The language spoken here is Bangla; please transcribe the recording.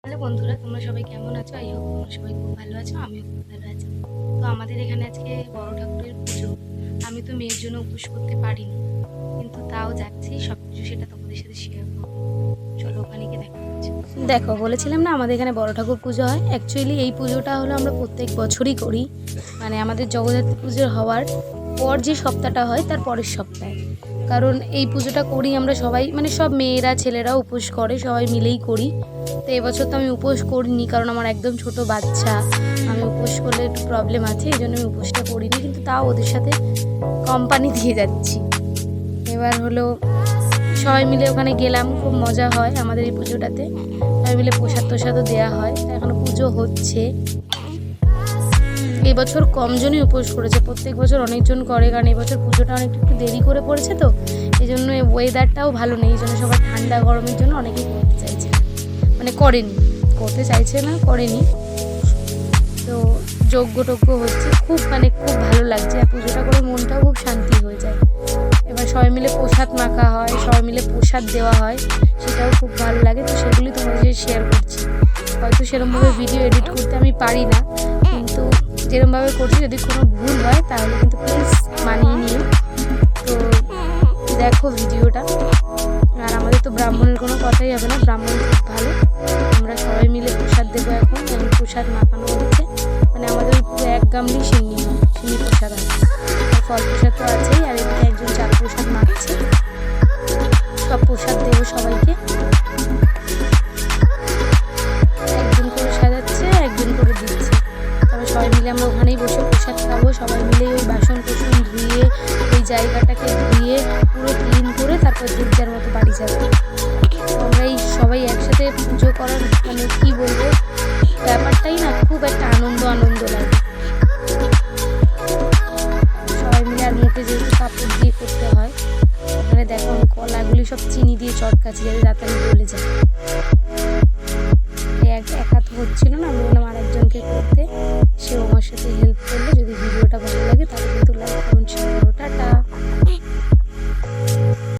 হ্যালো বন্ধুরা, তোমরা সবাই কেমন আছো? আই হোপ তোমরা সবাই খুব ভালো আছো, আমিও খুব ভালো আছি। তো আমাদের এখানে আজকে বড় ঠাকুরের পুজো। আমি তো মেয়ের জন্য উপোস করতে পারিনি, কিন্তু তাও যাচ্ছি, সব কিছু সেটা তোমাদের সাথে শেয়ার করবো। চলো ওখানে গিয়ে দেখা হচ্ছে। দেখো, বলেছিলাম না আমাদের এখানে বড় ঠাকুর পুজো হয়। অ্যাকচুয়ালি এই পুজোটা হলো আমরা প্রত্যেক বছরই করি, মানে আমাদের জগদ্ধাত্রী পুজো হওয়ার পর যে সপ্তাহটা হয় তার পরের সপ্তাহে। কারণ এই পুজোটা করি আমরা সবাই, মানে সব মেয়েরা ছেলেরা উপোস করে, সবাই মিলেই করি। তো এবছর তো আমি উপোস করিনি, কারণ আমার একদম ছোট বাচ্চা, আমি উপোস করলে একটু প্রবলেম আছে, এই জন্য আমি উপোসটা করিনি। কিন্তু তাও ওদের সাথে কোম্পানি দিয়ে যাচ্ছি। এবার হলো সবাই মিলে ওখানে গেলাম, খুব মজা হয় আমাদের এই পুজোটাতে। সবাই মিলে প্রসাদ টোসাদও দেওয়া হয়, এখনও পুজো হচ্ছে। এবছর কমজনই উপোস করেছে, প্রত্যেক বছর অনেকজন করে, কারণ এবছর পুজোটা অনেকটা একটু দেরি করে পড়েছে, তো এই জন্য ওয়েদারটাও ভালো নেই, এই জন্য সবাই ঠান্ডা গরমের জন্য অনেকেই করতে চাইছে, মানে করেনি, করতে চাইছে না, করেনি। তো যজ্ঞ টজ্ঞ হচ্ছে, খুব মানে খুব ভালো লাগছে, আর পুজোটা করে মনটাও খুব শান্তি হয়ে যায়। এবার সবাই মিলে প্রসাদ মাখা হয়, সবাই মিলে প্রসাদ দেওয়া হয়, সেটাও খুব ভালো লাগে। তো সেগুলি তোমাদের সাথে শেয়ার করছি। হয়তো সেরকমভাবে ভিডিও এডিট করতে আমি পারি না, কিন্তু যেরকমভাবে করছি, যদি কোনো ভুল হয় তাহলে কিন্তু প্লিজ মানিয়ে নিও। তো দেখো ভিডিওটা। আর আমাদের তো ব্রাহ্মণের কোনো কথাই হবে না, ব্রাহ্মণ খুব ভালো। আমরা সবাই মিলে প্রসাদ দেবো। এখন প্রসাদ মাখানো হচ্ছে, মানে আমাদের ওই পুরো এক গামলি সিন্নি প্রসাদ আছে, আর ফল প্রসাদ তো আছেই, আর এদিকে একজন চাল প্রসাদ মাখছে। সব প্রসাদ দেবো সবাইকে, একজন করে সাজাচ্ছে, একজন করে দিচ্ছে। তারপর সবাই মিলে আমরা ওখানেই বসে প্রসাদ খাবো, সবাই মিলে ওই বাসন কোসন ধুয়ে, ওই জায়গাটাকে ধুয়ে পুরো ক্লিন করে তারপর যে যার মতো বাড়ি যাবো। আমরা এই সবাই একসাথে পুজো করার, মানে কী বলবো, ব্যাপারটাই না খুব একটা আনন্দ লাগে সবাই মিলে। আর মুখে যেহেতু কাপড় দিয়ে করতে হয়, ওখানে দেখো আমি কলাগুলি সব চিনি দিয়ে চটকাচ্ছি, যাতে তাড়াতাড়ি গলে যায়।